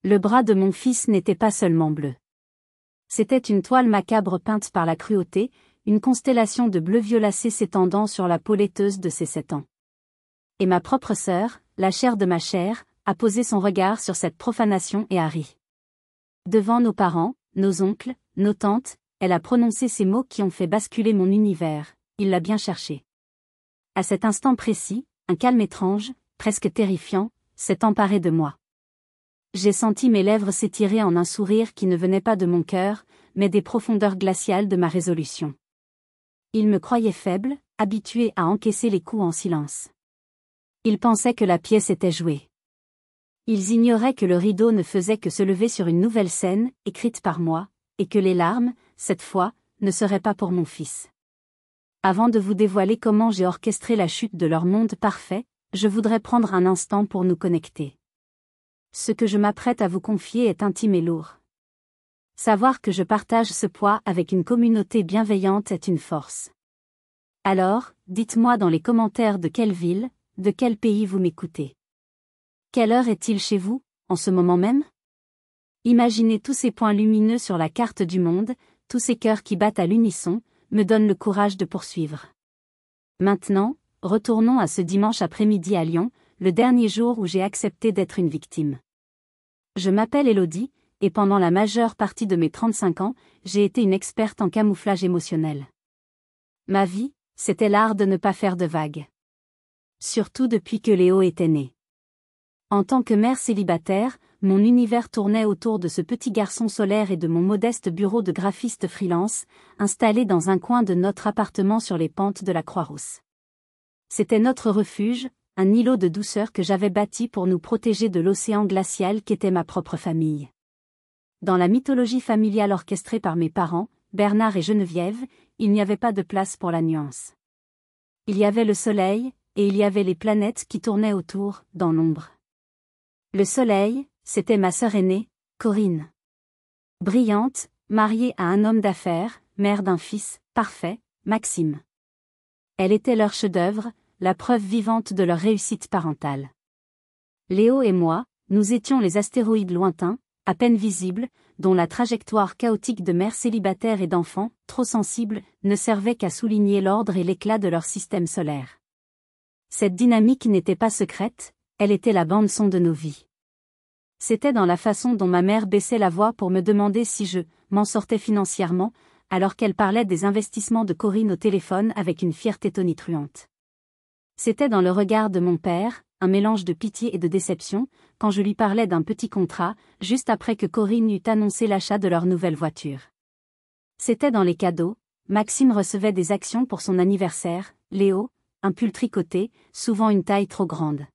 Le bras de mon fils n'était pas seulement bleu. C'était une toile macabre peinte par la cruauté, une constellation de bleu violacé s'étendant sur la peau laiteuse de ses 7 ans. Et ma propre sœur, la chair de ma chair, a posé son regard sur cette profanation et a ri. Devant nos parents, nos oncles, nos tantes, elle a prononcé ces mots qui ont fait basculer mon univers, il l'a bien cherché. À cet instant précis, un calme étrange, presque terrifiant, s'est emparé de moi. J'ai senti mes lèvres s'étirer en un sourire qui ne venait pas de mon cœur, mais des profondeurs glaciales de ma résolution. Ils me croyaient faible, habitué à encaisser les coups en silence. Ils pensaient que la pièce était jouée. Ils ignoraient que le rideau ne faisait que se lever sur une nouvelle scène, écrite par moi, et que les larmes, cette fois, ne seraient pas pour mon fils. Avant de vous dévoiler comment j'ai orchestré la chute de leur monde parfait, je voudrais prendre un instant pour nous connecter. Ce que je m'apprête à vous confier est intime et lourd. Savoir que je partage ce poids avec une communauté bienveillante est une force. Alors, dites-moi dans les commentaires de quelle ville, de quel pays vous m'écoutez. Quelle heure est-il chez vous, en ce moment même? Imaginez tous ces points lumineux sur la carte du monde, tous ces cœurs qui battent à l'unisson, me donnent le courage de poursuivre. Maintenant, retournons à ce dimanche après-midi à Lyon, le dernier jour où j'ai accepté d'être une victime. Je m'appelle Élodie, et pendant la majeure partie de mes 35 ans, j'ai été une experte en camouflage émotionnel. Ma vie, c'était l'art de ne pas faire de vagues. Surtout depuis que Léo était né. En tant que mère célibataire, mon univers tournait autour de ce petit garçon solaire et de mon modeste bureau de graphiste freelance, installé dans un coin de notre appartement sur les pentes de la Croix-Rousse. C'était notre refuge, un îlot de douceur que j'avais bâti pour nous protéger de l'océan glacial qu'était ma propre famille. Dans la mythologie familiale orchestrée par mes parents, Bernard et Geneviève, il n'y avait pas de place pour la nuance. Il y avait le soleil, et il y avait les planètes qui tournaient autour, dans l'ombre. Le soleil, c'était ma sœur aînée, Corinne. Brillante, mariée à un homme d'affaires, mère d'un fils, parfait, Maxime. Elle était leur chef-d'œuvre, la preuve vivante de leur réussite parentale. Léo et moi, nous étions les astéroïdes lointains, à peine visibles, dont la trajectoire chaotique de mère célibataire et d'enfants, trop sensibles, ne servait qu'à souligner l'ordre et l'éclat de leur système solaire. Cette dynamique n'était pas secrète, elle était la bande-son de nos vies. C'était dans la façon dont ma mère baissait la voix pour me demander si je m'en sortais financièrement, alors qu'elle parlait des investissements de Corinne au téléphone avec une fierté tonitruante. C'était dans le regard de mon père, un mélange de pitié et de déception, quand je lui parlais d'un petit contrat, juste après que Corinne eut annoncé l'achat de leur nouvelle voiture. C'était dans les cadeaux, Maxime recevait des actions pour son anniversaire, Léo, un pull tricoté, souvent une taille trop grande.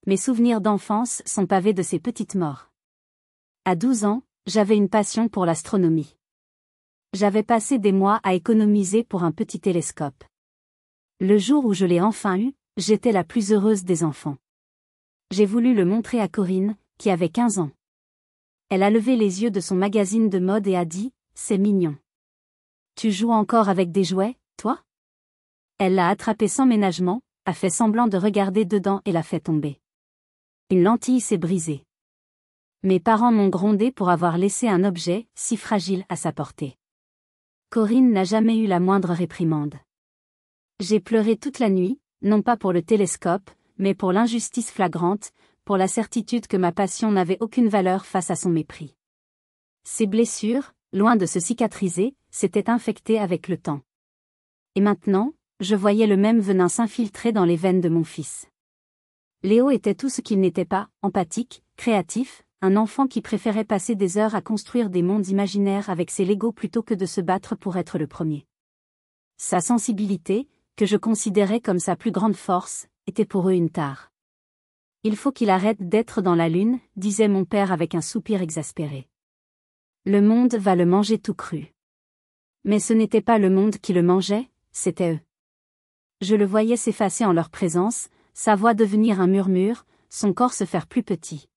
Mes souvenirs d'enfance sont pavés de ces petites morts. À 12 ans, j'avais une passion pour l'astronomie. J'avais passé des mois à économiser pour un petit télescope. Le jour où je l'ai enfin eu, j'étais la plus heureuse des enfants. J'ai voulu le montrer à Corinne, qui avait 15 ans. Elle a levé les yeux de son magazine de mode et a dit « C'est mignon. Tu joues encore avec des jouets, toi ?» Elle l'a attrapé sans ménagement, a fait semblant de regarder dedans et l'a fait tomber. Une lentille s'est brisée. Mes parents m'ont grondé pour avoir laissé un objet si fragile à sa portée. Corinne n'a jamais eu la moindre réprimande. J'ai pleuré toute la nuit, non pas pour le télescope, mais pour l'injustice flagrante, pour la certitude que ma passion n'avait aucune valeur face à son mépris. Ces blessures, loin de se cicatriser, s'étaient infectées avec le temps. Et maintenant, je voyais le même venin s'infiltrer dans les veines de mon fils. Léo était tout ce qu'il n'était pas, empathique, créatif, un enfant qui préférait passer des heures à construire des mondes imaginaires avec ses Legos plutôt que de se battre pour être le premier. Sa sensibilité, que je considérais comme sa plus grande force, était pour eux une tare. « Il faut qu'il arrête d'être dans la lune », disait mon père avec un soupir exaspéré. Le monde va le manger tout cru. Mais ce n'était pas le monde qui le mangeait, c'était eux. Je le voyais s'effacer en leur présence, sa voix devenir un murmure, son corps se faire plus petit.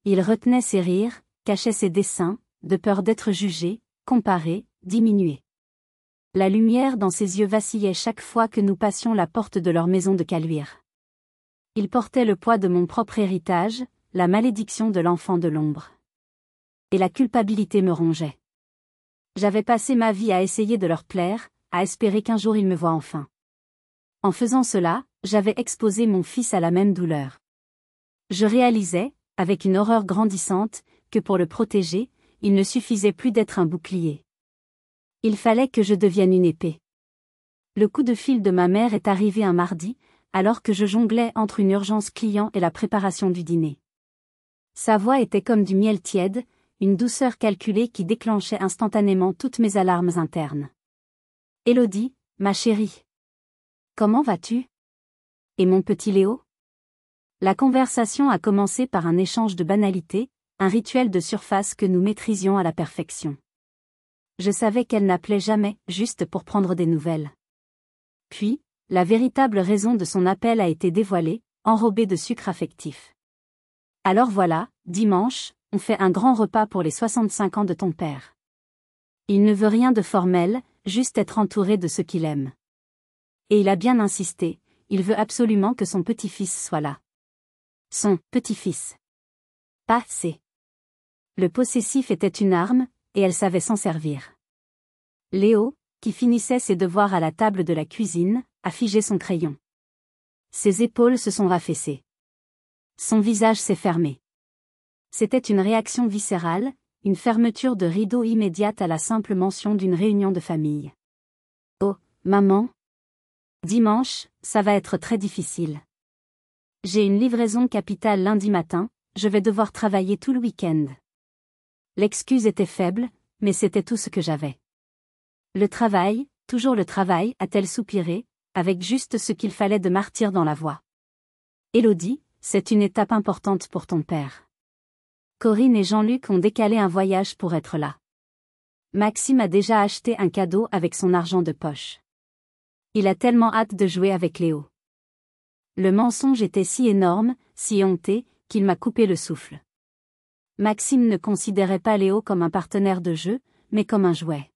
Il retenait ses rires, cachait ses dessins, de peur d'être jugé, comparé, diminué. La lumière dans ses yeux vacillait chaque fois que nous passions la porte de leur maison de Caluire. Il portait le poids de mon propre héritage, la malédiction de l'enfant de l'ombre. Et la culpabilité me rongeait. J'avais passé ma vie à essayer de leur plaire, à espérer qu'un jour ils me voient enfin. En faisant cela, j'avais exposé mon fils à la même douleur. Je réalisais, avec une horreur grandissante, que pour le protéger, il ne suffisait plus d'être un bouclier. Il fallait que je devienne une épée. Le coup de fil de ma mère est arrivé un mardi, alors que je jonglais entre une urgence client et la préparation du dîner. Sa voix était comme du miel tiède, une douceur calculée qui déclenchait instantanément toutes mes alarmes internes. « Élodie, ma chérie. Comment vas-tu? Et mon petit Léo ?» La conversation a commencé par un échange de banalités, un rituel de surface que nous maîtrisions à la perfection. Je savais qu'elle n'appelait jamais, juste pour prendre des nouvelles. Puis, la véritable raison de son appel a été dévoilée, enrobée de sucre affectif. Alors voilà, dimanche, on fait un grand repas pour les 65 ans de ton père. Il ne veut rien de formel, juste être entouré de ceux qu'il aime. Et il a bien insisté, il veut absolument que son petit-fils soit là. Son petit-fils. Pas c'est. Le possessif était une arme, et elle savait s'en servir. Léo, qui finissait ses devoirs à la table de la cuisine, a figé son crayon. Ses épaules se sont raffaissées. Son visage s'est fermé. C'était une réaction viscérale, une fermeture de rideau immédiate à la simple mention d'une réunion de famille. Oh, maman. Dimanche, ça va être très difficile. J'ai une livraison capitale lundi matin, je vais devoir travailler tout le week-end. L'excuse était faible, mais c'était tout ce que j'avais. Le travail, toujours le travail, a-t-elle soupiré, avec juste ce qu'il fallait de martyr dans la voix. Élodie, c'est une étape importante pour ton père. Corinne et Jean-Luc ont décalé un voyage pour être là. Maxime a déjà acheté un cadeau avec son argent de poche. Il a tellement hâte de jouer avec Léo. Le mensonge était si énorme, si honté, qu'il m'a coupé le souffle. Maxime ne considérait pas Léo comme un partenaire de jeu, mais comme un jouet.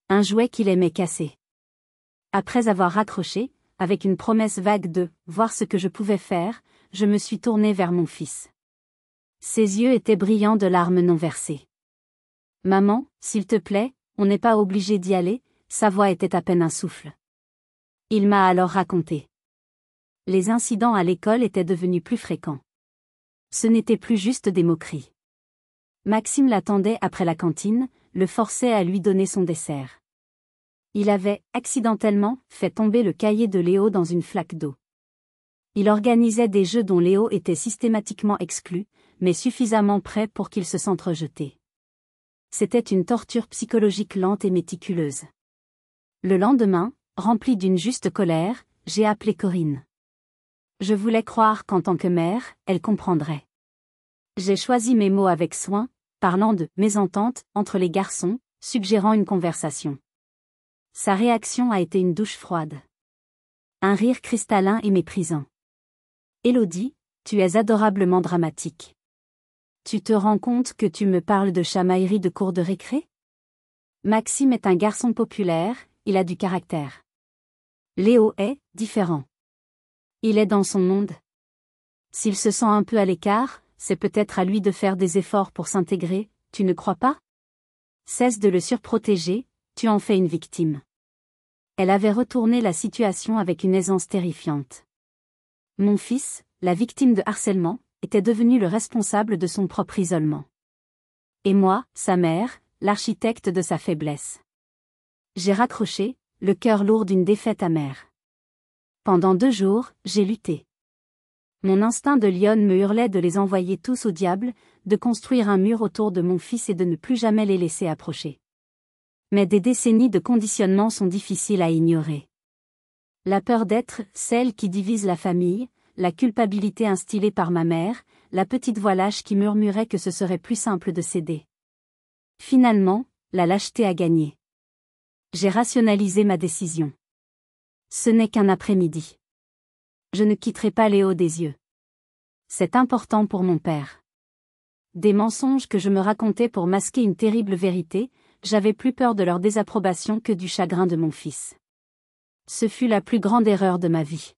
Un jouet qu'il aimait casser. Après avoir raccroché, avec une promesse vague de « voir ce que je pouvais faire », je me suis tournée vers mon fils. Ses yeux étaient brillants de larmes non versées. « Maman, s'il te plaît, on n'est pas obligé d'y aller », sa voix était à peine un souffle. Il m'a alors raconté. Les incidents à l'école étaient devenus plus fréquents. Ce n'était plus juste des moqueries. Maxime l'attendait après la cantine, le forçait à lui donner son dessert. Il avait, accidentellement, fait tomber le cahier de Léo dans une flaque d'eau. Il organisait des jeux dont Léo était systématiquement exclu, mais suffisamment prêt pour qu'il se sente rejeté. C'était une torture psychologique lente et méticuleuse. Le lendemain, rempli d'une juste colère, j'ai appelé Corinne. Je voulais croire qu'en tant que mère, elle comprendrait. J'ai choisi mes mots avec soin, parlant de « mésentente » entre les garçons, suggérant une conversation. Sa réaction a été une douche froide. Un rire cristallin et méprisant. « Élodie, tu es adorablement dramatique. Tu te rends compte que tu me parles de chamaillerie de cour de récré? Maxime est un garçon populaire, il a du caractère. Léo est différent. Il est dans son monde. S'il se sent un peu à l'écart, c'est peut-être à lui de faire des efforts pour s'intégrer, tu ne crois pas? Cesse de le surprotéger, tu en fais une victime. » Elle avait retourné la situation avec une aisance terrifiante. Mon fils, la victime de harcèlement, était devenu le responsable de son propre isolement. Et moi, sa mère, l'architecte de sa faiblesse. J'ai raccroché, le cœur lourd d'une défaite amère. Pendant 2 jours, j'ai lutté. Mon instinct de lionne me hurlait de les envoyer tous au diable, de construire un mur autour de mon fils et de ne plus jamais les laisser approcher. Mais des décennies de conditionnement sont difficiles à ignorer. La peur d'être celle qui divise la famille, la culpabilité instillée par ma mère, la petite voix lâche qui murmurait que ce serait plus simple de céder. Finalement, la lâcheté a gagné. J'ai rationalisé ma décision. Ce n'est qu'un après-midi. Je ne quitterai pas Léo des yeux. C'est important pour mon père. Des mensonges que je me racontais pour masquer une terrible vérité, j'avais plus peur de leur désapprobation que du chagrin de mon fils. Ce fut la plus grande erreur de ma vie.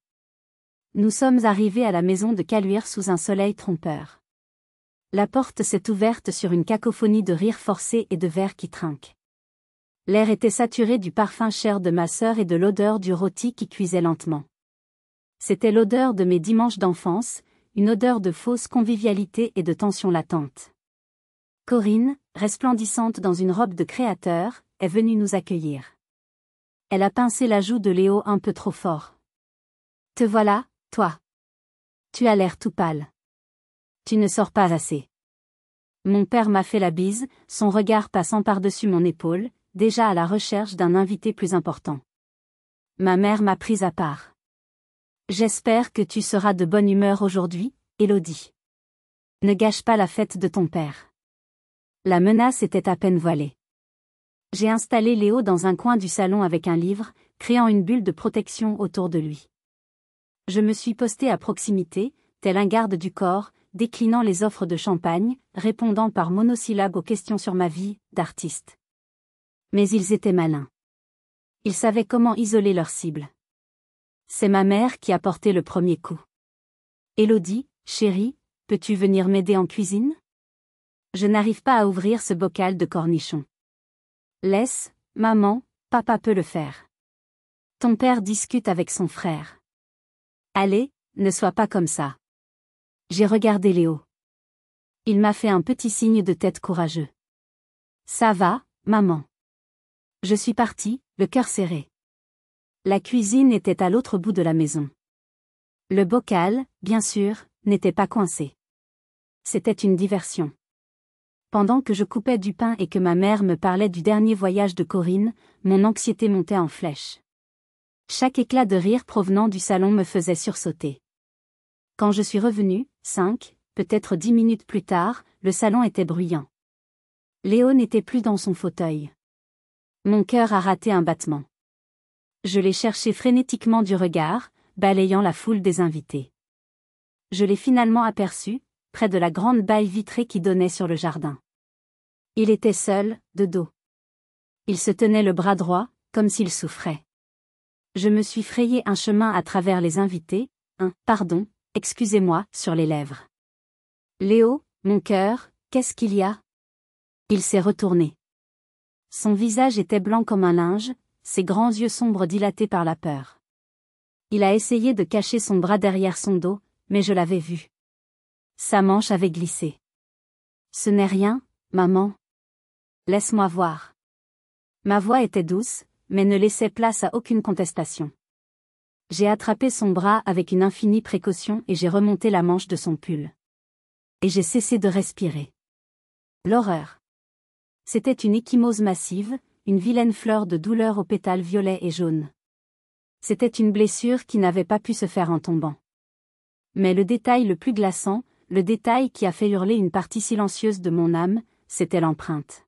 Nous sommes arrivés à la maison de Caluire sous un soleil trompeur. La porte s'est ouverte sur une cacophonie de rires forcés et de verres qui trinquent. L'air était saturé du parfum cher de ma sœur et de l'odeur du rôti qui cuisait lentement. C'était l'odeur de mes dimanches d'enfance, une odeur de fausse convivialité et de tension latente. Corinne, resplendissante dans une robe de créateur, est venue nous accueillir. Elle a pincé la joue de Léo un peu trop fort. « Te voilà, toi. Tu as l'air tout pâle. Tu ne sors pas assez. » Mon père m'a fait la bise, son regard passant par-dessus mon épaule, déjà à la recherche d'un invité plus important. Ma mère m'a prise à part. « J'espère que tu seras de bonne humeur aujourd'hui, Élodie. Ne gâche pas la fête de ton père. » La menace était à peine voilée. J'ai installé Léo dans un coin du salon avec un livre, créant une bulle de protection autour de lui. Je me suis posté à proximité, tel un garde du corps, déclinant les offres de champagne, répondant par monosyllabes aux questions sur ma vie d'artiste. Mais ils étaient malins. Ils savaient comment isoler leur cible. C'est ma mère qui a porté le premier coup. « Élodie, chérie, peux-tu venir m'aider en cuisine ? Je n'arrive pas à ouvrir ce bocal de cornichons. » « Laisse, maman, papa peut le faire. Ton père discute avec son frère. » « Allez, ne sois pas comme ça. » J'ai regardé Léo. Il m'a fait un petit signe de tête courageux. « Ça va, maman. » Je suis partie, le cœur serré. La cuisine était à l'autre bout de la maison. Le bocal, bien sûr, n'était pas coincé. C'était une diversion. Pendant que je coupais du pain et que ma mère me parlait du dernier voyage de Corinne, mon anxiété montait en flèche. Chaque éclat de rire provenant du salon me faisait sursauter. Quand je suis revenue, 5, peut-être 10 minutes plus tard, le salon était bruyant. Léo n'était plus dans son fauteuil. Mon cœur a raté un battement. Je l'ai cherché frénétiquement du regard, balayant la foule des invités. Je l'ai finalement aperçu, près de la grande baille vitrée qui donnait sur le jardin. Il était seul, de dos. Il se tenait le bras droit, comme s'il souffrait. Je me suis frayé un chemin à travers les invités, un « pardon, excusez-moi » sur les lèvres. « Léo, mon cœur, qu'est-ce qu'il y a ?» Il s'est retourné. Son visage était blanc comme un linge, ses grands yeux sombres dilatés par la peur. Il a essayé de cacher son bras derrière son dos, mais je l'avais vu. Sa manche avait glissé. « Ce n'est rien, maman. Laisse-moi voir. » Ma voix était douce, mais ne laissait place à aucune contestation. J'ai attrapé son bras avec une infinie précaution et j'ai remonté la manche de son pull. Et j'ai cessé de respirer. L'horreur. C'était une ecchymose massive, une vilaine fleur de douleur aux pétales violets et jaunes. C'était une blessure qui n'avait pas pu se faire en tombant. Mais le détail le plus glaçant, le détail qui a fait hurler une partie silencieuse de mon âme, c'était l'empreinte.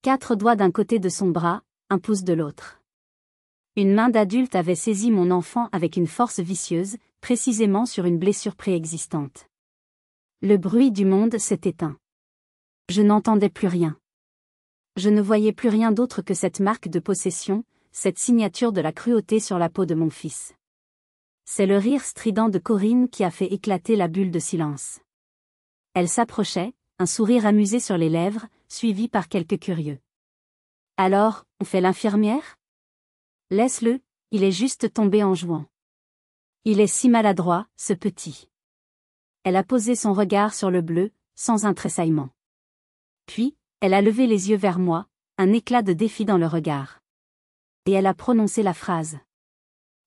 4 doigts d'un côté de son bras, un pouce de l'autre. Une main d'adulte avait saisi mon enfant avec une force vicieuse, précisément sur une blessure préexistante. Le bruit du monde s'est éteint. Je n'entendais plus rien. Je ne voyais plus rien d'autre que cette marque de possession, cette signature de la cruauté sur la peau de mon fils. C'est le rire strident de Corinne qui a fait éclater la bulle de silence. Elle s'approchait, un sourire amusé sur les lèvres, suivi par quelques curieux. « Alors, on fait l'infirmière ? Laisse-le, il est juste tombé en jouant. Il est si maladroit, ce petit. » Elle a posé son regard sur le bleu, sans un tressaillement. Puis, elle a levé les yeux vers moi, un éclat de défi dans le regard. Et elle a prononcé la phrase.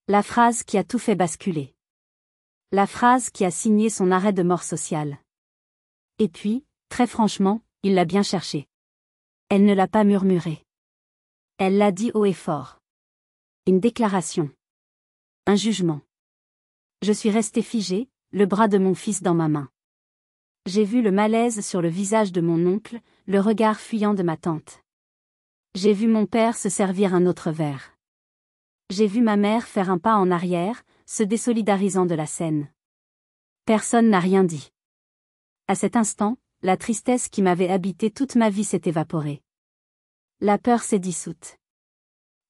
La phrase qui a tout fait basculer. La phrase qui a signé son arrêt de mort sociale. Et puis, très franchement, il l'a bien cherché. Elle ne l'a pas murmuré. Elle l'a dit haut et fort. Une déclaration. Un jugement. Je suis resté figé, le bras de mon fils dans ma main. J'ai vu le malaise sur le visage de mon oncle, le regard fuyant de ma tante. J'ai vu mon père se servir un autre verre. J'ai vu ma mère faire un pas en arrière, se désolidarisant de la scène. Personne n'a rien dit. À cet instant, la tristesse qui m'avait habité toute ma vie s'est évaporée. La peur s'est dissoute.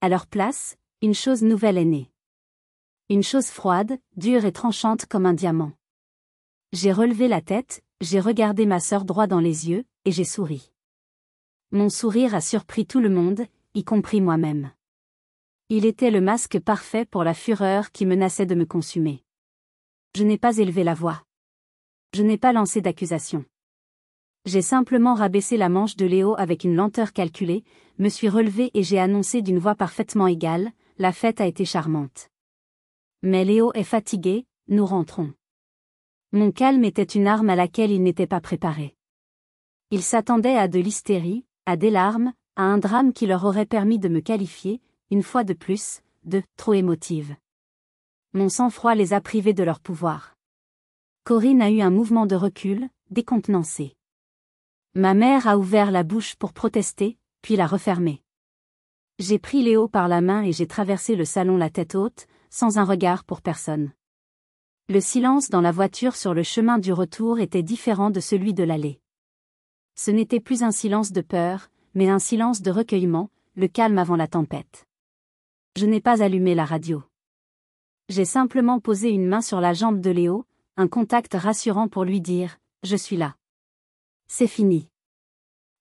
À leur place, une chose nouvelle est née. Une chose froide, dure et tranchante comme un diamant. J'ai relevé la tête, J'ai regardé ma sœur droit dans les yeux, et j'ai souri. Mon sourire a surpris tout le monde, y compris moi-même. Il était le masque parfait pour la fureur qui menaçait de me consumer. Je n'ai pas élevé la voix. Je n'ai pas lancé d'accusation. J'ai simplement rabaissé la manche de Léo avec une lenteur calculée, me suis relevée et j'ai annoncé d'une voix parfaitement égale, la fête a été charmante. Mais Léo est fatigué, nous rentrons. Mon calme était une arme à laquelle il n'était pas préparé. Il s'attendait à de l'hystérie, à des larmes, à un drame qui leur aurait permis de me qualifier, une fois de plus, de « trop émotive ». Mon sang-froid les a privés de leur pouvoir. Corinne a eu un mouvement de recul, décontenancé. Ma mère a ouvert la bouche pour protester, puis l'a refermée. J'ai pris Léo par la main et j'ai traversé le salon la tête haute, sans un regard pour personne. Le silence dans la voiture sur le chemin du retour était différent de celui de l'aller. Ce n'était plus un silence de peur, mais un silence de recueillement, le calme avant la tempête. Je n'ai pas allumé la radio. J'ai simplement posé une main sur la jambe de Léo, un contact rassurant pour lui dire « Je suis là ». C'est fini.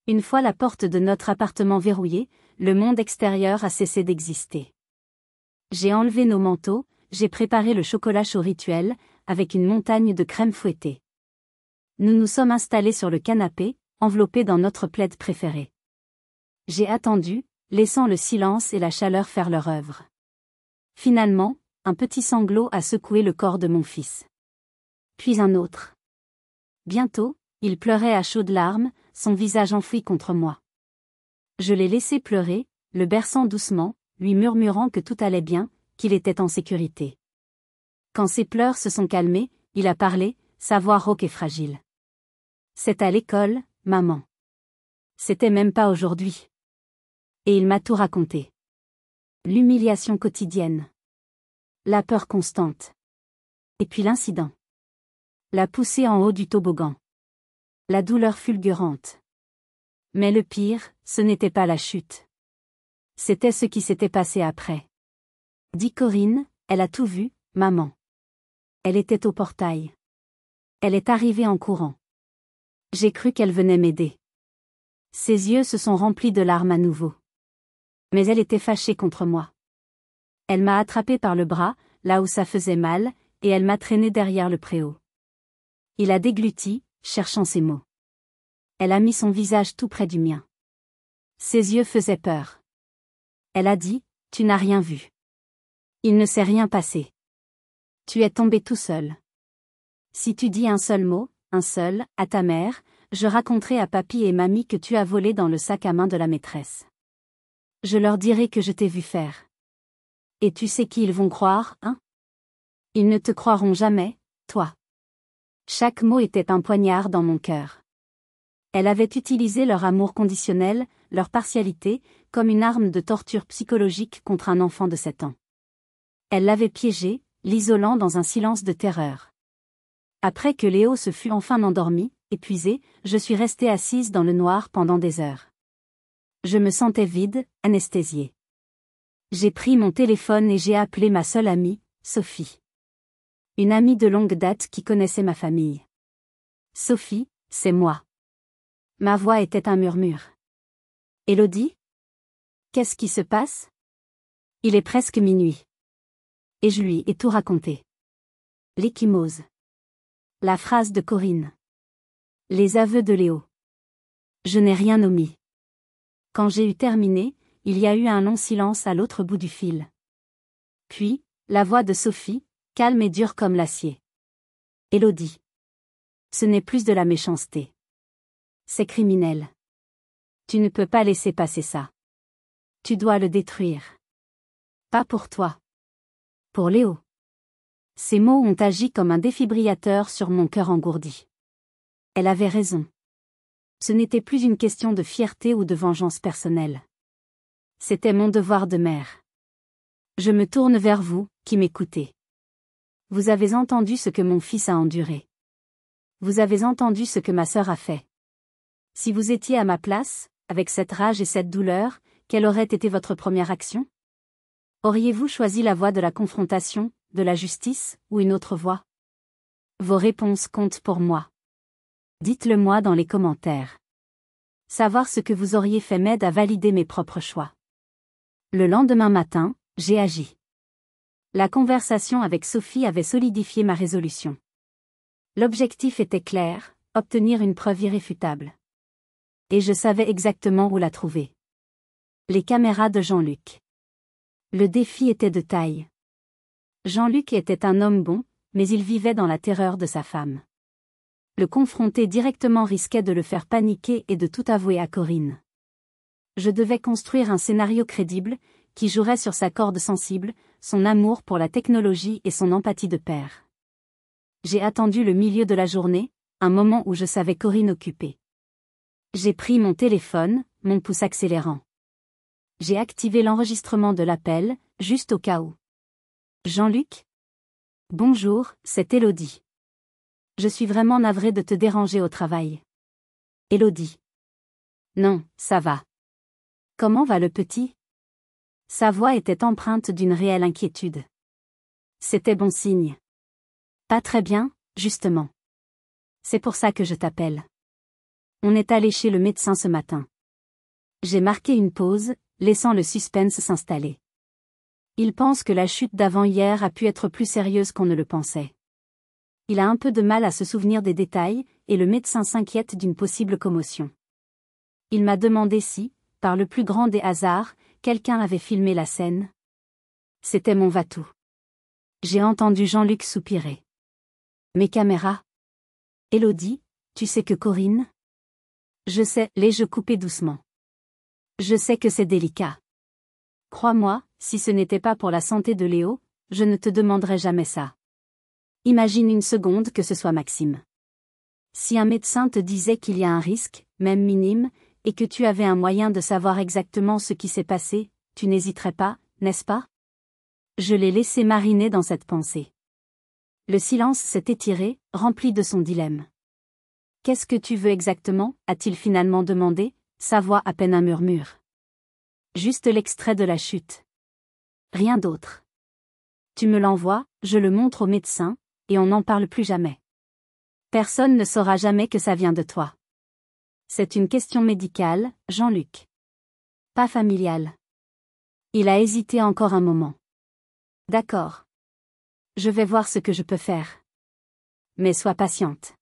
Une fois la porte de notre appartement verrouillée, le monde extérieur a cessé d'exister. J'ai enlevé nos manteaux, j'ai préparé le chocolat chaud rituel, avec une montagne de crème fouettée. Nous nous sommes installés sur le canapé, enveloppés dans notre plaid préféré. J'ai attendu, laissant le silence et la chaleur faire leur œuvre. Finalement, un petit sanglot a secoué le corps de mon fils. Puis un autre. Bientôt, il pleurait à chaudes larmes, son visage enfoui contre moi. Je l'ai laissé pleurer, le berçant doucement, lui murmurant que tout allait bien, qu'il était en sécurité. Quand ses pleurs se sont calmés, il a parlé, sa voix rauque et fragile. C'est à l'école, maman. C'était même pas aujourd'hui. Et il m'a tout raconté. L'humiliation quotidienne. La peur constante. Et puis l'incident. La poussée en haut du toboggan. La douleur fulgurante. Mais le pire, ce n'était pas la chute. C'était ce qui s'était passé après. Dit Corinne, elle a tout vu, maman. Elle était au portail. Elle est arrivée en courant. J'ai cru qu'elle venait m'aider. Ses yeux se sont remplis de larmes à nouveau. Mais elle était fâchée contre moi. Elle m'a attrapé par le bras, là où ça faisait mal, et elle m'a traîné derrière le préau. Il a dégluti, cherchant ses mots. Elle a mis son visage tout près du mien. Ses yeux faisaient peur. Elle a dit, « Tu n'as rien vu. Il ne s'est rien passé. Tu es tombé tout seul. Si tu dis un seul mot, un seul, à ta mère, je raconterai à papy et mamie que tu as volé dans le sac à main de la maîtresse. Je leur dirai que je t'ai vu faire. Et tu sais qui ils vont croire, hein? Ils ne te croiront jamais, toi. » Chaque mot était un poignard dans mon cœur. Elle avait utilisé leur amour conditionnel, leur partialité, comme une arme de torture psychologique contre un enfant de 7 ans. Elle l'avait piégé, l'isolant dans un silence de terreur. Après que Léo se fut enfin endormi, épuisé, je suis restée assise dans le noir pendant des heures. Je me sentais vide, anesthésiée. J'ai pris mon téléphone et j'ai appelé ma seule amie, Sophie. Une amie de longue date qui connaissait ma famille. Sophie, c'est moi. Ma voix était un murmure. Élodie? Qu'est-ce qui se passe? Il est presque minuit. Et je lui ai tout raconté. L'ecchymose. La phrase de Corinne. Les aveux de Léo. Je n'ai rien omis. Quand j'ai eu terminé, il y a eu un long silence à l'autre bout du fil. Puis, la voix de Sophie, calme et dure comme l'acier. Élodie. Ce n'est plus de la méchanceté. C'est criminel. Tu ne peux pas laisser passer ça. Tu dois le détruire. Pas pour toi. Pour Léo. Ces mots ont agi comme un défibrillateur sur mon cœur engourdi. Elle avait raison. Ce n'était plus une question de fierté ou de vengeance personnelle. C'était mon devoir de mère. Je me tourne vers vous, qui m'écoutez. Vous avez entendu ce que mon fils a enduré. Vous avez entendu ce que ma sœur a fait. Si vous étiez à ma place, avec cette rage et cette douleur, quelle aurait été votre première action? Auriez-vous choisi la voie de la confrontation, de la justice, ou une autre voie? Vos réponses comptent pour moi. Dites-le moi dans les commentaires. Savoir ce que vous auriez fait m'aide à valider mes propres choix. Le lendemain matin, j'ai agi. La conversation avec Sophie avait solidifié ma résolution. L'objectif était clair, obtenir une preuve irréfutable. Et je savais exactement où la trouver. Les caméras de Jean-Luc. Le défi était de taille. Jean-Luc était un homme bon, mais il vivait dans la terreur de sa femme. Le confronter directement risquait de le faire paniquer et de tout avouer à Corinne. Je devais construire un scénario crédible, qui jouerait sur sa corde sensible, son amour pour la technologie et son empathie de père. J'ai attendu le milieu de la journée, un moment où je savais Corinne occupée. J'ai pris mon téléphone, mon pouce accélérant. J'ai activé l'enregistrement de l'appel, juste au cas où. Jean-Luc ? Bonjour, c'est Élodie. Je suis vraiment navrée de te déranger au travail. Élodie. Non, ça va. Comment va le petit ? Sa voix était empreinte d'une réelle inquiétude. C'était bon signe. Pas très bien, justement. C'est pour ça que je t'appelle. On est allé chez le médecin ce matin. J'ai marqué une pause, laissant le suspense s'installer. Il pense que la chute d'avant-hier a pu être plus sérieuse qu'on ne le pensait. Il a un peu de mal à se souvenir des détails, et le médecin s'inquiète d'une possible commotion. Il m'a demandé si, par le plus grand des hasards, quelqu'un avait filmé la scène. C'était mon va-tout. J'ai entendu Jean-Luc soupirer. Mes caméras ? Élodie, tu sais que Corinne ? Je sais, l'ai-je coupé doucement. Je sais que c'est délicat. Crois-moi, si ce n'était pas pour la santé de Léo, je ne te demanderais jamais ça. Imagine une seconde que ce soit Maxime. Si un médecin te disait qu'il y a un risque, même minime, et que tu avais un moyen de savoir exactement ce qui s'est passé, tu n'hésiterais pas, n'est-ce pas ? Je l'ai laissé mariner dans cette pensée. Le silence s'est étiré, rempli de son dilemme. Qu'est-ce que tu veux exactement ? A-t-il finalement demandé, sa voix à peine un murmure. Juste l'extrait de la chute. Rien d'autre. Tu me l'envoies, je le montre au médecin, et on n'en parle plus jamais. Personne ne saura jamais que ça vient de toi. C'est une question médicale, Jean-Luc. Pas familiale. Il a hésité encore un moment. D'accord. Je vais voir ce que je peux faire. Mais sois patiente.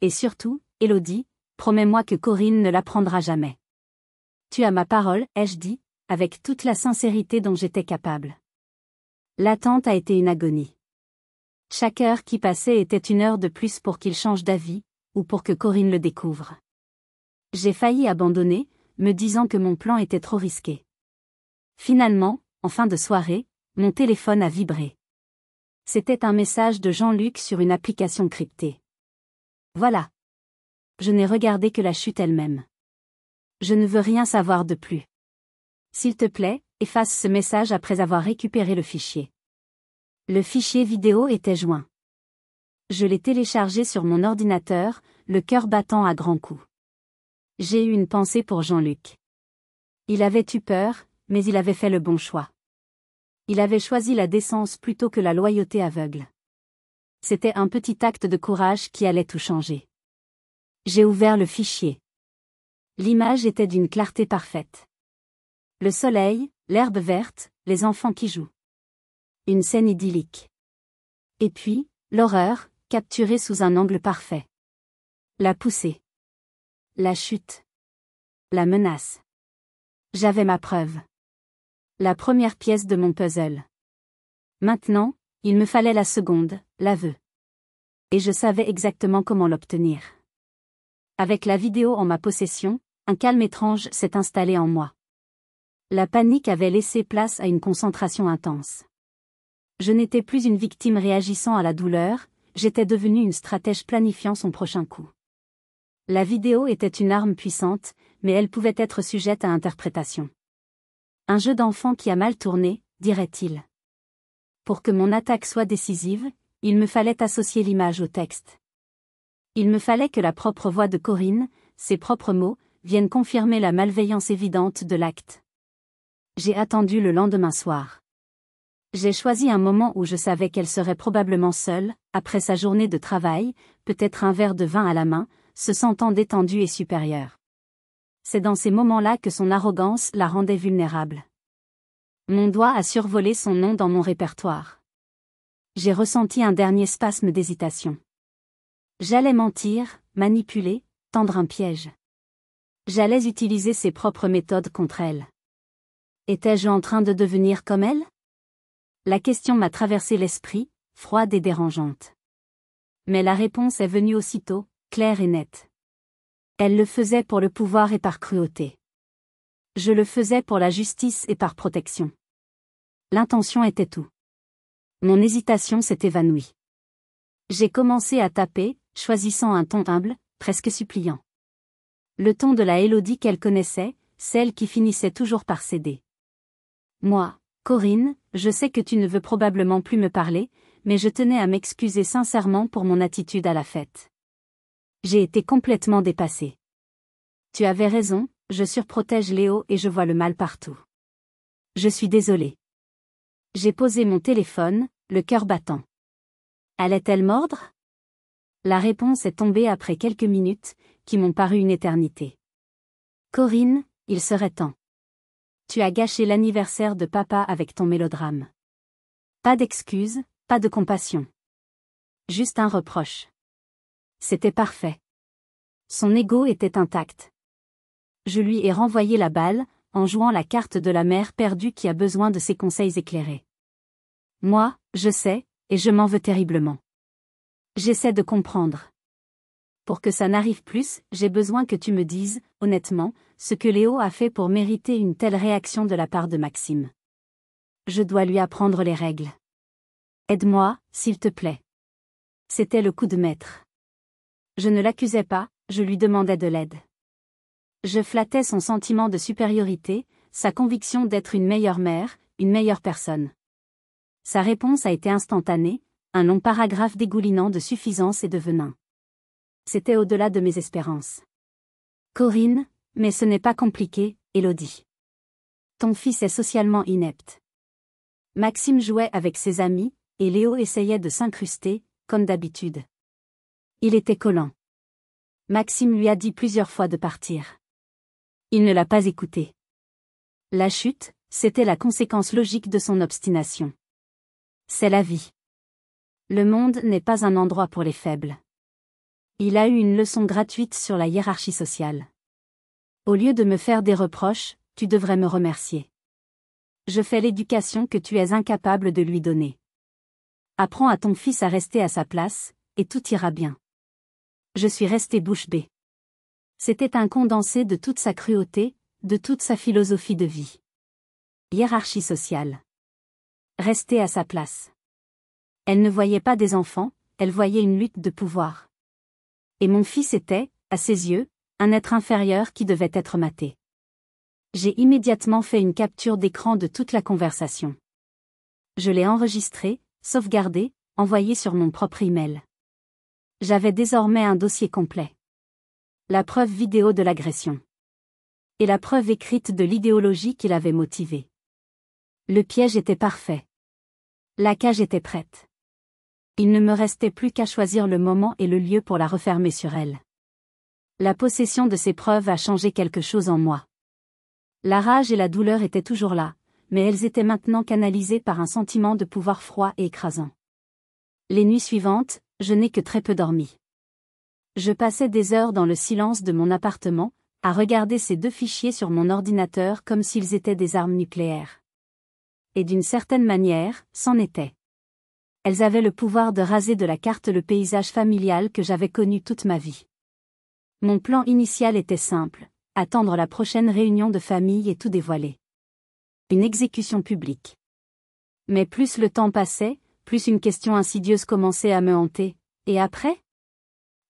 Et surtout, Élodie, promets-moi que Corinne ne l'apprendra jamais. Tu as ma parole, ai-je dit, avec toute la sincérité dont j'étais capable. L'attente a été une agonie. Chaque heure qui passait était une heure de plus pour qu'il change d'avis, ou pour que Corinne le découvre. J'ai failli abandonner, me disant que mon plan était trop risqué. Finalement, en fin de soirée, mon téléphone a vibré. C'était un message de Jean-Luc sur une application cryptée. Voilà. Je n'ai regardé que la chute elle-même. Je ne veux rien savoir de plus. S'il te plaît, efface ce message après avoir récupéré le fichier. Le fichier vidéo était joint. Je l'ai téléchargé sur mon ordinateur, le cœur battant à grands coups. J'ai eu une pensée pour Jean-Luc. Il avait eu peur, mais il avait fait le bon choix. Il avait choisi la décence plutôt que la loyauté aveugle. C'était un petit acte de courage qui allait tout changer. J'ai ouvert le fichier. L'image était d'une clarté parfaite. Le soleil, l'herbe verte, les enfants qui jouent. Une scène idyllique. Et puis, l'horreur, capturée sous un angle parfait. La poussée. La chute. La menace. J'avais ma preuve. La première pièce de mon puzzle. Maintenant, il me fallait la seconde, l'aveu. Et je savais exactement comment l'obtenir. Avec la vidéo en ma possession, un calme étrange s'est installé en moi. La panique avait laissé place à une concentration intense. Je n'étais plus une victime réagissant à la douleur, j'étais devenue une stratège planifiant son prochain coup. La vidéo était une arme puissante, mais elle pouvait être sujette à interprétation. Un jeu d'enfant qui a mal tourné, dirait-il. Pour que mon attaque soit décisive, il me fallait associer l'image au texte. Il me fallait que la propre voix de Corinne, ses propres mots, viennent confirmer la malveillance évidente de l'acte. J'ai attendu le lendemain soir. J'ai choisi un moment où je savais qu'elle serait probablement seule, après sa journée de travail, peut-être un verre de vin à la main, se sentant détendue et supérieure. C'est dans ces moments-là que son arrogance la rendait vulnérable. Mon doigt a survolé son nom dans mon répertoire. J'ai ressenti un dernier spasme d'hésitation. J'allais mentir, manipuler, tendre un piège. J'allais utiliser ses propres méthodes contre elle. Étais-je en train de devenir comme elle? La question m'a traversé l'esprit, froide et dérangeante. Mais la réponse est venue aussitôt, claire et nette. Elle le faisait pour le pouvoir et par cruauté. Je le faisais pour la justice et par protection. L'intention était tout. Mon hésitation s'est évanouie. J'ai commencé à taper, choisissant un ton humble, presque suppliant. Le ton de la Élodie qu'elle connaissait, celle qui finissait toujours par céder. Moi, Corinne, je sais que tu ne veux probablement plus me parler, mais je tenais à m'excuser sincèrement pour mon attitude à la fête. J'ai été complètement dépassée. Tu avais raison, je surprotège Léo et je vois le mal partout. Je suis désolée. J'ai posé mon téléphone, le cœur battant. Allait-elle mordre? La réponse est tombée après quelques minutes, qui m'ont paru une éternité. Corinne, il serait temps. Tu as gâché l'anniversaire de papa avec ton mélodrame. Pas d'excuses, pas de compassion. Juste un reproche. C'était parfait. Son ego était intact. Je lui ai renvoyé la balle, en jouant la carte de la mère perdue qui a besoin de ses conseils éclairés. Moi, je sais, et je m'en veux terriblement. J'essaie de comprendre. Pour que ça n'arrive plus, j'ai besoin que tu me dises, honnêtement, ce que Léo a fait pour mériter une telle réaction de la part de Maxime. Je dois lui apprendre les règles. Aide-moi, s'il te plaît. C'était le coup de maître. Je ne l'accusais pas, je lui demandais de l'aide. Je flattais son sentiment de supériorité, sa conviction d'être une meilleure mère, une meilleure personne. Sa réponse a été instantanée, un long paragraphe dégoulinant de suffisance et de venin. C'était au-delà de mes espérances. Corinne, mais ce n'est pas compliqué, Élodie. Ton fils est socialement inepte. Maxime jouait avec ses amis, et Léo essayait de s'incruster, comme d'habitude. Il était collant. Maxime lui a dit plusieurs fois de partir. Il ne l'a pas écouté. La chute, c'était la conséquence logique de son obstination. C'est la vie. Le monde n'est pas un endroit pour les faibles. Il a eu une leçon gratuite sur la hiérarchie sociale. Au lieu de me faire des reproches, tu devrais me remercier. Je fais l'éducation que tu es incapable de lui donner. Apprends à ton fils à rester à sa place, et tout ira bien. Je suis restée bouche bée. C'était un condensé de toute sa cruauté, de toute sa philosophie de vie. Hiérarchie sociale. Rester à sa place. Elle ne voyait pas des enfants, elle voyait une lutte de pouvoir. Et mon fils était, à ses yeux, un être inférieur qui devait être maté. J'ai immédiatement fait une capture d'écran de toute la conversation. Je l'ai enregistrée, sauvegardée, envoyée sur mon propre email. J'avais désormais un dossier complet. La preuve vidéo de l'agression. Et la preuve écrite de l'idéologie qui l'avait motivé. Le piège était parfait. La cage était prête. Il ne me restait plus qu'à choisir le moment et le lieu pour la refermer sur elle. La possession de ces preuves a changé quelque chose en moi. La rage et la douleur étaient toujours là, mais elles étaient maintenant canalisées par un sentiment de pouvoir froid et écrasant. Les nuits suivantes, je n'ai que très peu dormi. Je passais des heures dans le silence de mon appartement, à regarder ces deux fichiers sur mon ordinateur comme s'ils étaient des armes nucléaires. Et d'une certaine manière, c'en était. Elles avaient le pouvoir de raser de la carte le paysage familial que j'avais connu toute ma vie. Mon plan initial était simple, attendre la prochaine réunion de famille et tout dévoiler. Une exécution publique. Mais plus le temps passait, plus une question insidieuse commençait à me hanter. Et après?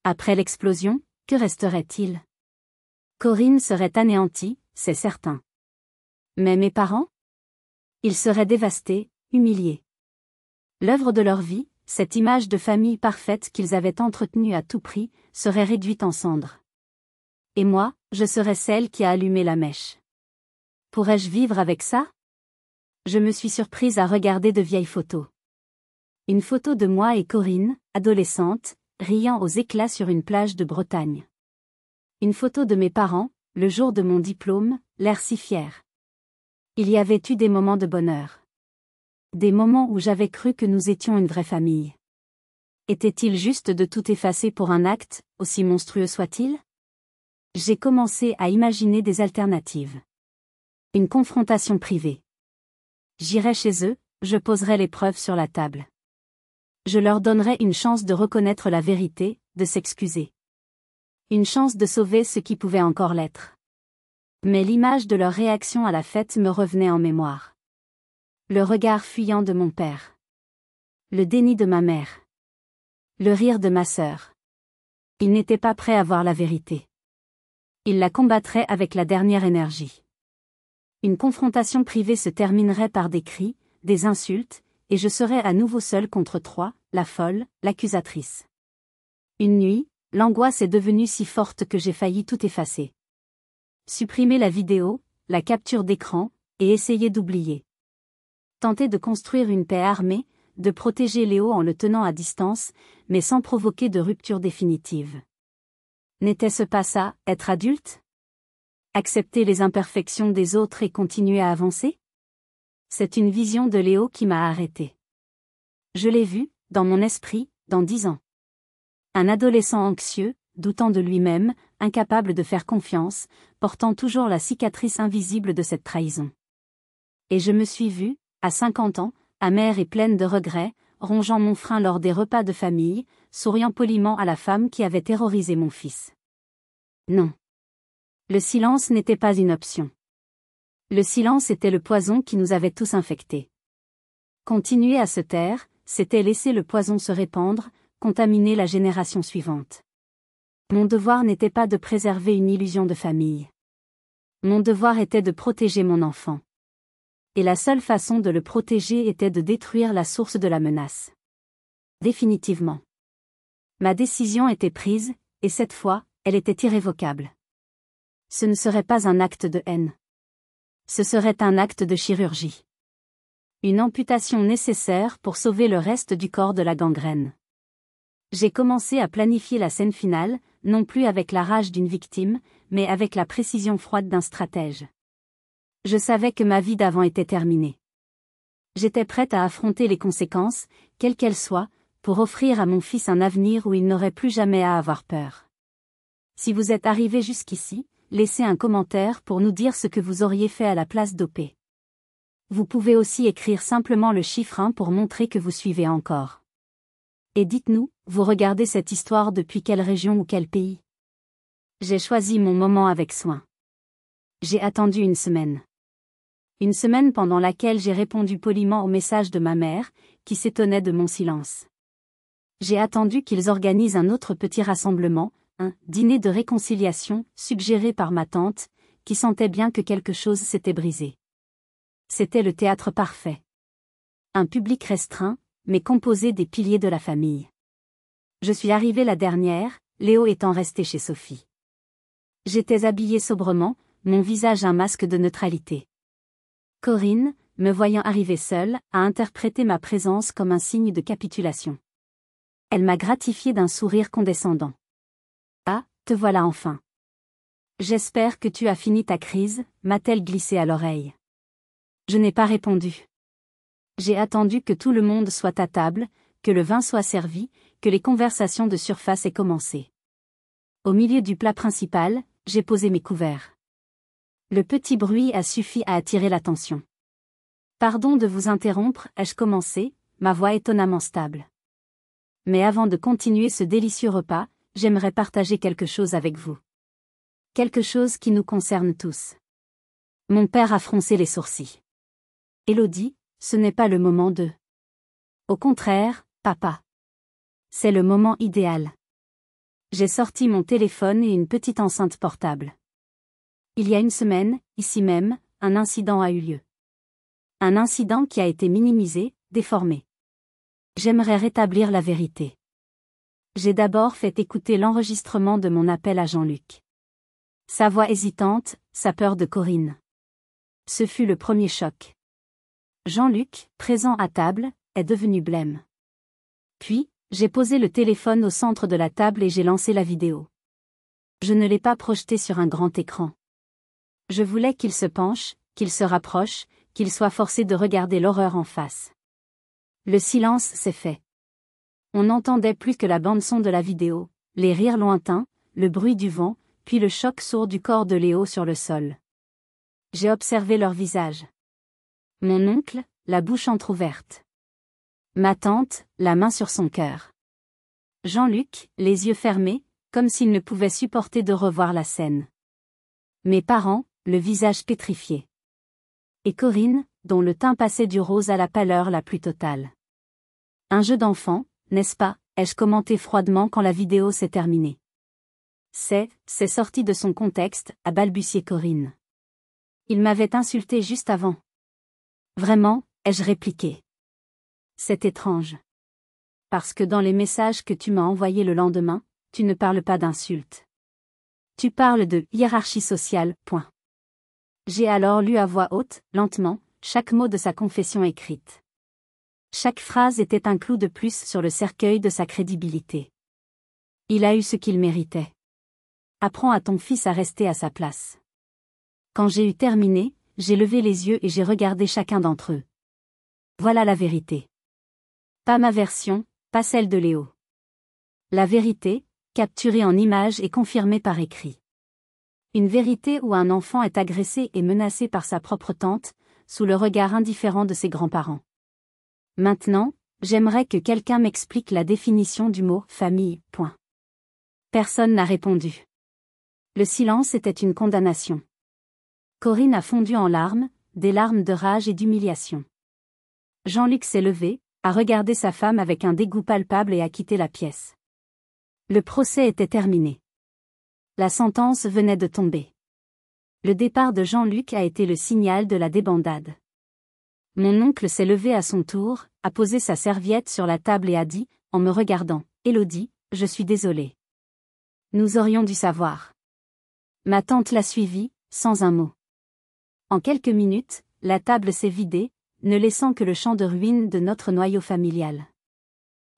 Après l'explosion, que resterait-il? Corinne serait anéantie, c'est certain. Mais mes parents? Ils seraient dévastés, humiliés. L'œuvre de leur vie, cette image de famille parfaite qu'ils avaient entretenue à tout prix, serait réduite en cendres. Et moi, je serais celle qui a allumé la mèche. Pourrais-je vivre avec ça? Je me suis surprise à regarder de vieilles photos. Une photo de moi et Corinne, adolescente, riant aux éclats sur une plage de Bretagne. Une photo de mes parents, le jour de mon diplôme, l'air si fier. Il y avait eu des moments de bonheur. Des moments où j'avais cru que nous étions une vraie famille. Était-il juste de tout effacer pour un acte, aussi monstrueux soit-il? J'ai commencé à imaginer des alternatives. Une confrontation privée. J'irai chez eux, je poserai les preuves sur la table. Je leur donnerai une chance de reconnaître la vérité, de s'excuser. Une chance de sauver ce qui pouvait encore l'être. Mais l'image de leur réaction à la fête me revenait en mémoire. Le regard fuyant de mon père. Le déni de ma mère. Le rire de ma sœur. Ils n'étaient pas prêts à voir la vérité. Ils la combattraient avec la dernière énergie. Une confrontation privée se terminerait par des cris, des insultes, et je serais à nouveau seul contre trois, la folle, l'accusatrice. Une nuit, l'angoisse est devenue si forte que j'ai failli tout effacer. Supprimer la vidéo, la capture d'écran, et essayer d'oublier. Tenter de construire une paix armée, de protéger Léo en le tenant à distance, mais sans provoquer de rupture définitive. N'était-ce pas ça, être adulte? Accepter les imperfections des autres et continuer à avancer? C'est une vision de Léo qui m'a arrêté. Je l'ai vu, dans mon esprit, dans 10 ans. Un adolescent anxieux, doutant de lui-même, incapable de faire confiance, portant toujours la cicatrice invisible de cette trahison. Et je me suis vue, à 50 ans, amère et pleine de regrets, rongeant mon frein lors des repas de famille, souriant poliment à la femme qui avait terrorisé mon fils. Non. Le silence n'était pas une option. Le silence était le poison qui nous avait tous infectés. Continuer à se taire, c'était laisser le poison se répandre, contaminer la génération suivante. Mon devoir n'était pas de préserver une illusion de famille. Mon devoir était de protéger mon enfant. Et la seule façon de le protéger était de détruire la source de la menace. Définitivement. Ma décision était prise, et cette fois, elle était irrévocable. Ce ne serait pas un acte de haine. Ce serait un acte de chirurgie. Une amputation nécessaire pour sauver le reste du corps de la gangrène. J'ai commencé à planifier la scène finale, non plus avec la rage d'une victime, mais avec la précision froide d'un stratège. Je savais que ma vie d'avant était terminée. J'étais prête à affronter les conséquences, quelles qu'elles soient, pour offrir à mon fils un avenir où il n'aurait plus jamais à avoir peur. Si vous êtes arrivé jusqu'ici, laissez un commentaire pour nous dire ce que vous auriez fait à la place d'OP. Vous pouvez aussi écrire simplement le chiffre 1 pour montrer que vous suivez encore. Et dites-nous, vous regardez cette histoire depuis quelle région ou quel pays? J'ai choisi mon moment avec soin. J'ai attendu une semaine. Une semaine pendant laquelle j'ai répondu poliment au message de ma mère, qui s'étonnait de mon silence. J'ai attendu qu'ils organisent un autre petit rassemblement, un dîner de réconciliation, suggéré par ma tante, qui sentait bien que quelque chose s'était brisé. C'était le théâtre parfait. Un public restreint, mais composé des piliers de la famille. Je suis arrivée la dernière, Léo étant resté chez Sophie. J'étais habillée sobrement, mon visage un masque de neutralité. Corinne, me voyant arriver seule, a interprété ma présence comme un signe de capitulation. Elle m'a gratifié d'un sourire condescendant. Ah, te voilà enfin. J'espère que tu as fini ta crise, m'a-t-elle glissé à l'oreille. Je n'ai pas répondu. J'ai attendu que tout le monde soit à table, que le vin soit servi, que les conversations de surface aient commencé. Au milieu du plat principal, j'ai posé mes couverts. Le petit bruit a suffi à attirer l'attention. Pardon de vous interrompre, ai-je commencé, ma voix étonnamment stable. Mais avant de continuer ce délicieux repas, j'aimerais partager quelque chose avec vous. Quelque chose qui nous concerne tous. Mon père a froncé les sourcils. Élodie, ce n'est pas le moment de... Au contraire, papa. C'est le moment idéal. J'ai sorti mon téléphone et une petite enceinte portable. Il y a une semaine, ici même, un incident a eu lieu. Un incident qui a été minimisé, déformé. J'aimerais rétablir la vérité. J'ai d'abord fait écouter l'enregistrement de mon appel à Jean-Luc. Sa voix hésitante, sa peur de Corinne. Ce fut le premier choc. Jean-Luc, présent à table, est devenu blême. Puis, j'ai posé le téléphone au centre de la table et j'ai lancé la vidéo. Je ne l'ai pas projeté sur un grand écran. Je voulais qu'il se penche, qu'il se rapproche, qu'il soit forcé de regarder l'horreur en face. Le silence s'est fait. On n'entendait plus que la bande-son de la vidéo, les rires lointains, le bruit du vent, puis le choc sourd du corps de Léo sur le sol. J'ai observé leur visage. Mon oncle, la bouche entr'ouverte. Ma tante, la main sur son cœur. Jean-Luc, les yeux fermés, comme s'il ne pouvait supporter de revoir la scène. Mes parents, le visage pétrifié. Et Corinne, dont le teint passait du rose à la pâleur la plus totale. Un jeu d'enfant, n'est-ce pas, ai-je commenté froidement quand la vidéo s'est terminée. C'est sorti de son contexte, a balbutié Corinne. Il m'avait insulté juste avant. Vraiment, ai-je répliqué. C'est étrange. Parce que dans les messages que tu m'as envoyés le lendemain, tu ne parles pas d'insultes. Tu parles de hiérarchie sociale, point. J'ai alors lu à voix haute, lentement, chaque mot de sa confession écrite. Chaque phrase était un clou de plus sur le cercueil de sa crédibilité. Il a eu ce qu'il méritait. Apprends à ton fils à rester à sa place. Quand j'ai eu terminé, j'ai levé les yeux et j'ai regardé chacun d'entre eux. Voilà la vérité. Pas ma version, pas celle de Léo. La vérité, capturée en images et confirmée par écrit. Une vérité où un enfant est agressé et menacé par sa propre tante, sous le regard indifférent de ses grands-parents. Maintenant, j'aimerais que quelqu'un m'explique la définition du mot « famille ». Point. Personne n'a répondu. Le silence était une condamnation. Corinne a fondu en larmes, des larmes de rage et d'humiliation. Jean-Luc s'est levé, a regardé sa femme avec un dégoût palpable et a quitté la pièce. Le procès était terminé. La sentence venait de tomber. Le départ de Jean-Luc a été le signal de la débandade. Mon oncle s'est levé à son tour, a posé sa serviette sur la table et a dit, en me regardant, « Élodie, je suis désolé. Nous aurions dû savoir. » Ma tante l'a suivi, sans un mot. En quelques minutes, la table s'est vidée, ne laissant que le champ de ruines de notre noyau familial.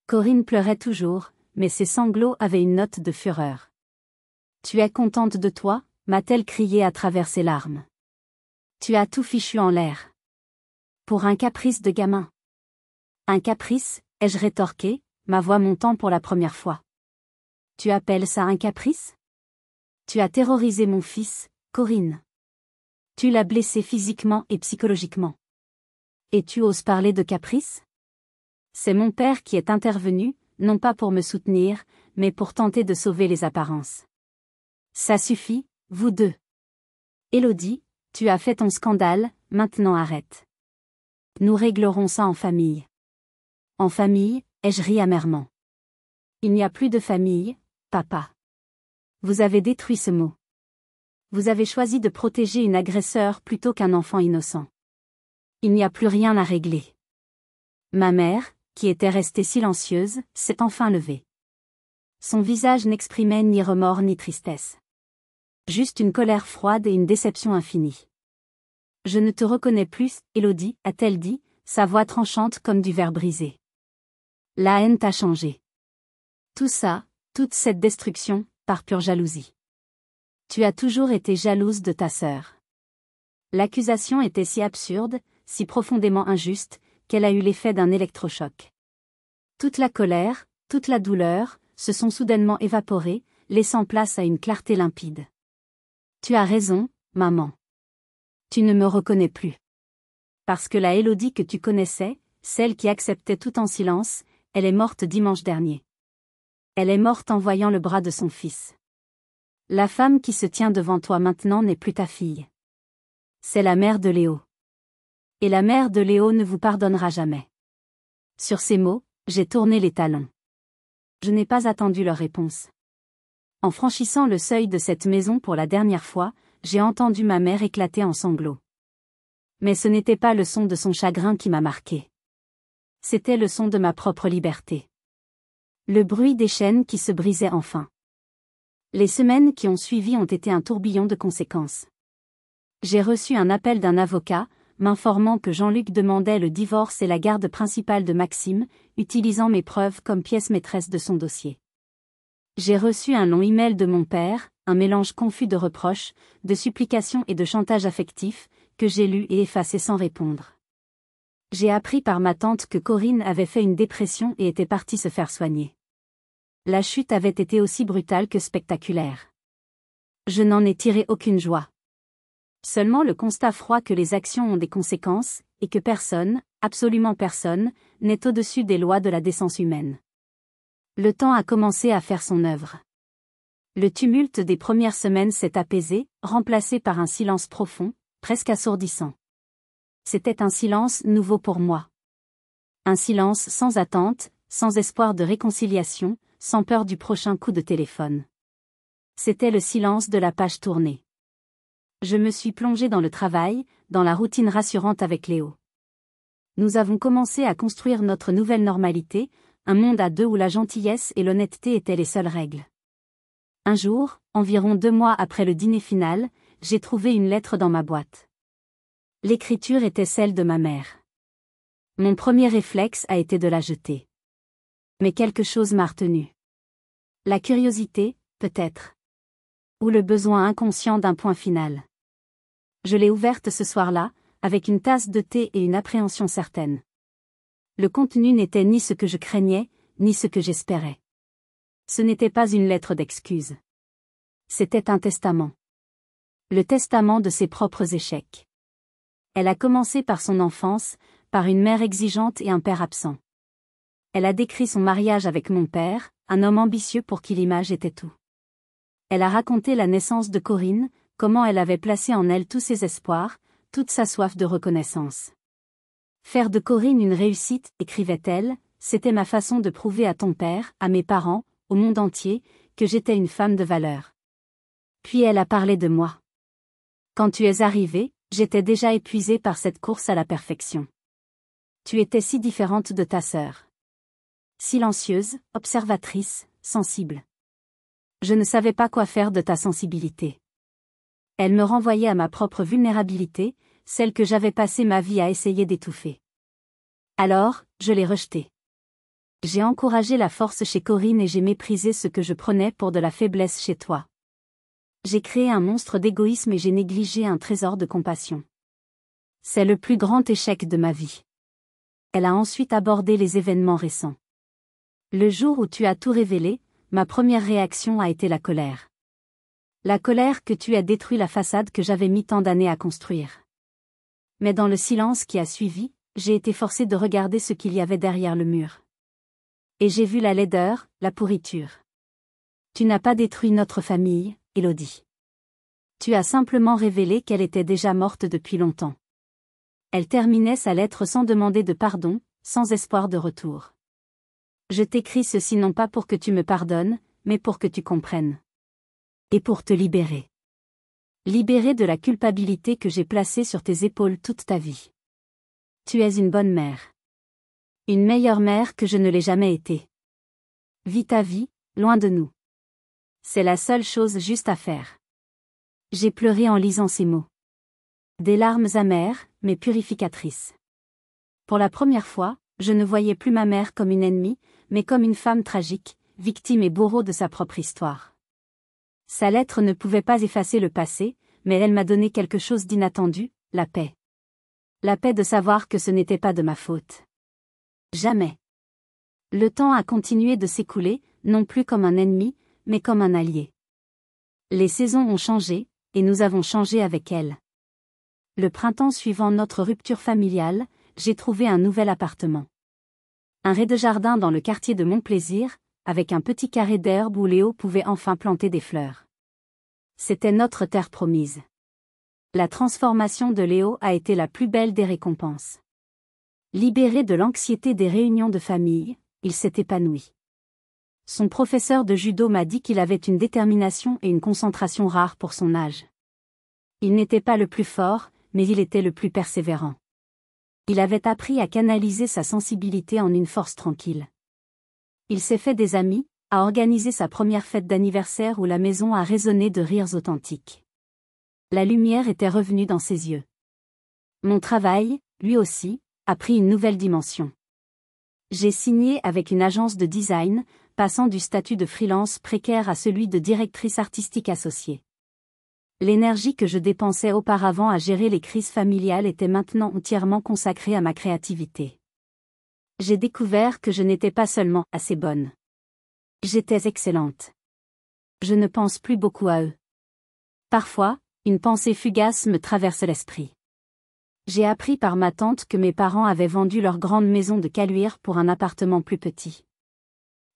Corinne pleurait toujours, mais ses sanglots avaient une note de fureur. « Tu es contente de toi ?» m'a-t-elle crié à travers ses larmes. « Tu as tout fichu en l'air. Pour un caprice de gamin. » Un caprice, ai-je rétorqué, ma voix montant pour la première fois. « Tu appelles ça un caprice ? Tu as terrorisé mon fils, Corinne. Tu l'as blessé physiquement et psychologiquement. Et tu oses parler de caprice ? C'est mon père qui est intervenu, non pas pour me soutenir, mais pour tenter de sauver les apparences. Ça suffit, vous deux. Élodie, tu as fait ton scandale, maintenant arrête. Nous réglerons ça en famille. En famille, ai-je ri amèrement. Il n'y a plus de famille, papa. Vous avez détruit ce mot. Vous avez choisi de protéger une agresseur plutôt qu'un enfant innocent. Il n'y a plus rien à régler. Ma mère, qui était restée silencieuse, s'est enfin levée. Son visage n'exprimait ni remords ni tristesse. Juste une colère froide et une déception infinie. « Je ne te reconnais plus, Élodie, a-t-elle dit, sa voix tranchante comme du verre brisé. La haine t'a changé. Tout ça, toute cette destruction, par pure jalousie. Tu as toujours été jalouse de ta sœur. » L'accusation était si absurde, si profondément injuste, qu'elle a eu l'effet d'un électrochoc. Toute la colère, toute la douleur, se sont soudainement évaporées, laissant place à une clarté limpide. Tu as raison, maman. Tu ne me reconnais plus. Parce que la Élodie que tu connaissais, celle qui acceptait tout en silence, elle est morte dimanche dernier. Elle est morte en voyant le bras de son fils. La femme qui se tient devant toi maintenant n'est plus ta fille. C'est la mère de Léo. Et la mère de Léo ne vous pardonnera jamais. Sur ces mots, j'ai tourné les talons. Je n'ai pas attendu leur réponse. En franchissant le seuil de cette maison pour la dernière fois, j'ai entendu ma mère éclater en sanglots. Mais ce n'était pas le son de son chagrin qui m'a marqué. C'était le son de ma propre liberté. Le bruit des chaînes qui se brisaient enfin. Les semaines qui ont suivi ont été un tourbillon de conséquences. J'ai reçu un appel d'un avocat, m'informant que Jean-Luc demandait le divorce et la garde principale de Maxime, utilisant mes preuves comme pièce maîtresse de son dossier. J'ai reçu un long email de mon père, un mélange confus de reproches, de supplications et de chantage affectif, que j'ai lu et effacé sans répondre. J'ai appris par ma tante que Corinne avait fait une dépression et était partie se faire soigner. La chute avait été aussi brutale que spectaculaire. Je n'en ai tiré aucune joie. Seulement le constat froid que les actions ont des conséquences, et que personne, absolument personne, n'est au-dessus des lois de la décence humaine. Le temps a commencé à faire son œuvre. Le tumulte des premières semaines s'est apaisé, remplacé par un silence profond, presque assourdissant. C'était un silence nouveau pour moi. Un silence sans attente, sans espoir de réconciliation, sans peur du prochain coup de téléphone. C'était le silence de la page tournée. Je me suis plongée dans le travail, dans la routine rassurante avec Léo. Nous avons commencé à construire notre nouvelle normalité, un monde à deux où la gentillesse et l'honnêteté étaient les seules règles. Un jour, environ 2 mois après le dîner final, j'ai trouvé une lettre dans ma boîte. L'écriture était celle de ma mère. Mon premier réflexe a été de la jeter. Mais quelque chose m'a retenu. La curiosité, peut-être. Ou le besoin inconscient d'un point final. Je l'ai ouverte ce soir-là, avec une tasse de thé et une appréhension certaine. Le contenu n'était ni ce que je craignais, ni ce que j'espérais. Ce n'était pas une lettre d'excuse. C'était un testament. Le testament de ses propres échecs. Elle a commencé par son enfance, par une mère exigeante et un père absent. Elle a décrit son mariage avec mon père, un homme ambitieux pour qui l'image était tout. Elle a raconté la naissance de Corinne, comment elle avait placé en elle tous ses espoirs, toute sa soif de reconnaissance. Faire de Corinne une réussite, écrivait-elle, c'était ma façon de prouver à ton père, à mes parents, au monde entier, que j'étais une femme de valeur. Puis elle a parlé de moi. Quand tu es arrivée, j'étais déjà épuisée par cette course à la perfection. Tu étais si différente de ta sœur. Silencieuse, observatrice, sensible. Je ne savais pas quoi faire de ta sensibilité. Elle me renvoyait à ma propre vulnérabilité, celle que j'avais passé ma vie à essayer d'étouffer. Alors, je l'ai rejetée. J'ai encouragé la force chez Corinne et j'ai méprisé ce que je prenais pour de la faiblesse chez toi. J'ai créé un monstre d'égoïsme et j'ai négligé un trésor de compassion. C'est le plus grand échec de ma vie. Elle a ensuite abordé les événements récents. Le jour où tu as tout révélé, ma première réaction a été la colère. La colère que tu as détruit la façade que j'avais mis tant d'années à construire. Mais dans le silence qui a suivi, j'ai été forcée de regarder ce qu'il y avait derrière le mur. Et j'ai vu la laideur, la pourriture. Tu n'as pas détruit notre famille, Élodie. Tu as simplement révélé qu'elle était déjà morte depuis longtemps. Elle terminait sa lettre sans demander de pardon, sans espoir de retour. Je t'écris ceci non pas pour que tu me pardonnes, mais pour que tu comprennes. Et pour te libérer. Libérer de la culpabilité que j'ai placée sur tes épaules toute ta vie. Tu es une bonne mère. Une meilleure mère que je ne l'ai jamais été. Vis ta vie, loin de nous. C'est la seule chose juste à faire. J'ai pleuré en lisant ces mots. Des larmes amères, mais purificatrices. Pour la première fois, je ne voyais plus ma mère comme une ennemie, mais comme une femme tragique, victime et bourreau de sa propre histoire. Sa lettre ne pouvait pas effacer le passé, mais elle m'a donné quelque chose d'inattendu, la paix. La paix de savoir que ce n'était pas de ma faute. Jamais. Le temps a continué de s'écouler, non plus comme un ennemi, mais comme un allié. Les saisons ont changé, et nous avons changé avec elles. Le printemps suivant notre rupture familiale, j'ai trouvé un nouvel appartement. Un rez-de-jardin dans le quartier de Montplaisir, avec un petit carré d'herbe où Léo pouvait enfin planter des fleurs. C'était notre terre promise. La transformation de Léo a été la plus belle des récompenses. Libéré de l'anxiété des réunions de famille, il s'est épanoui. Son professeur de judo m'a dit qu'il avait une détermination et une concentration rares pour son âge. Il n'était pas le plus fort, mais il était le plus persévérant. Il avait appris à canaliser sa sensibilité en une force tranquille. Il s'est fait des amis, a organisé sa première fête d'anniversaire où la maison a résonné de rires authentiques. La lumière était revenue dans ses yeux. Mon travail, lui aussi, a pris une nouvelle dimension. J'ai signé avec une agence de design, passant du statut de freelance précaire à celui de directrice artistique associée. L'énergie que je dépensais auparavant à gérer les crises familiales était maintenant entièrement consacrée à ma créativité. J'ai découvert que je n'étais pas seulement assez bonne. J'étais excellente. Je ne pense plus beaucoup à eux. Parfois, une pensée fugace me traverse l'esprit. J'ai appris par ma tante que mes parents avaient vendu leur grande maison de Caluire pour un appartement plus petit.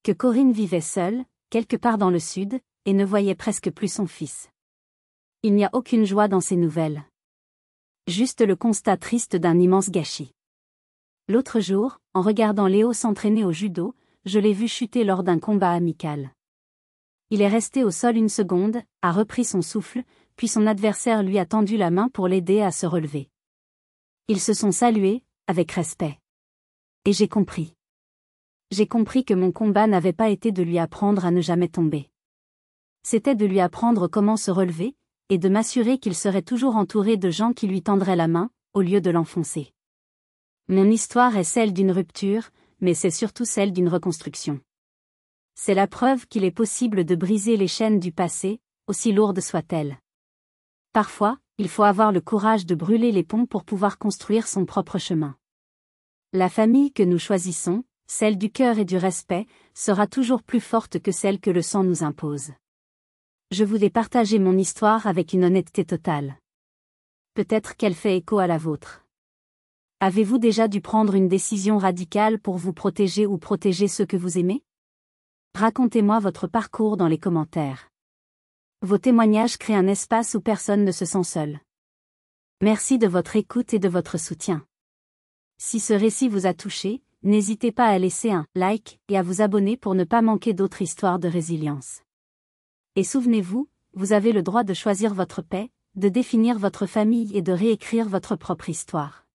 Que Corinne vivait seule, quelque part dans le sud, et ne voyait presque plus son fils. Il n'y a aucune joie dans ces nouvelles. Juste le constat triste d'un immense gâchis. L'autre jour, en regardant Léo s'entraîner au judo, je l'ai vu chuter lors d'un combat amical. Il est resté au sol une seconde, a repris son souffle, puis son adversaire lui a tendu la main pour l'aider à se relever. Ils se sont salués, avec respect. Et j'ai compris. J'ai compris que mon combat n'avait pas été de lui apprendre à ne jamais tomber. C'était de lui apprendre comment se relever, et de m'assurer qu'il serait toujours entouré de gens qui lui tendraient la main, au lieu de l'enfoncer. Mon histoire est celle d'une rupture, mais c'est surtout celle d'une reconstruction. C'est la preuve qu'il est possible de briser les chaînes du passé, aussi lourdes soient-elles. Parfois, il faut avoir le courage de brûler les ponts pour pouvoir construire son propre chemin. La famille que nous choisissons, celle du cœur et du respect, sera toujours plus forte que celle que le sang nous impose. Je voulais partager mon histoire avec une honnêteté totale. Peut-être qu'elle fait écho à la vôtre. Avez-vous déjà dû prendre une décision radicale pour vous protéger ou protéger ceux que vous aimez? Racontez-moi votre parcours dans les commentaires. Vos témoignages créent un espace où personne ne se sent seul. Merci de votre écoute et de votre soutien. Si ce récit vous a touché, n'hésitez pas à laisser un like et à vous abonner pour ne pas manquer d'autres histoires de résilience. Et souvenez-vous, vous avez le droit de choisir votre paix, de définir votre famille et de réécrire votre propre histoire.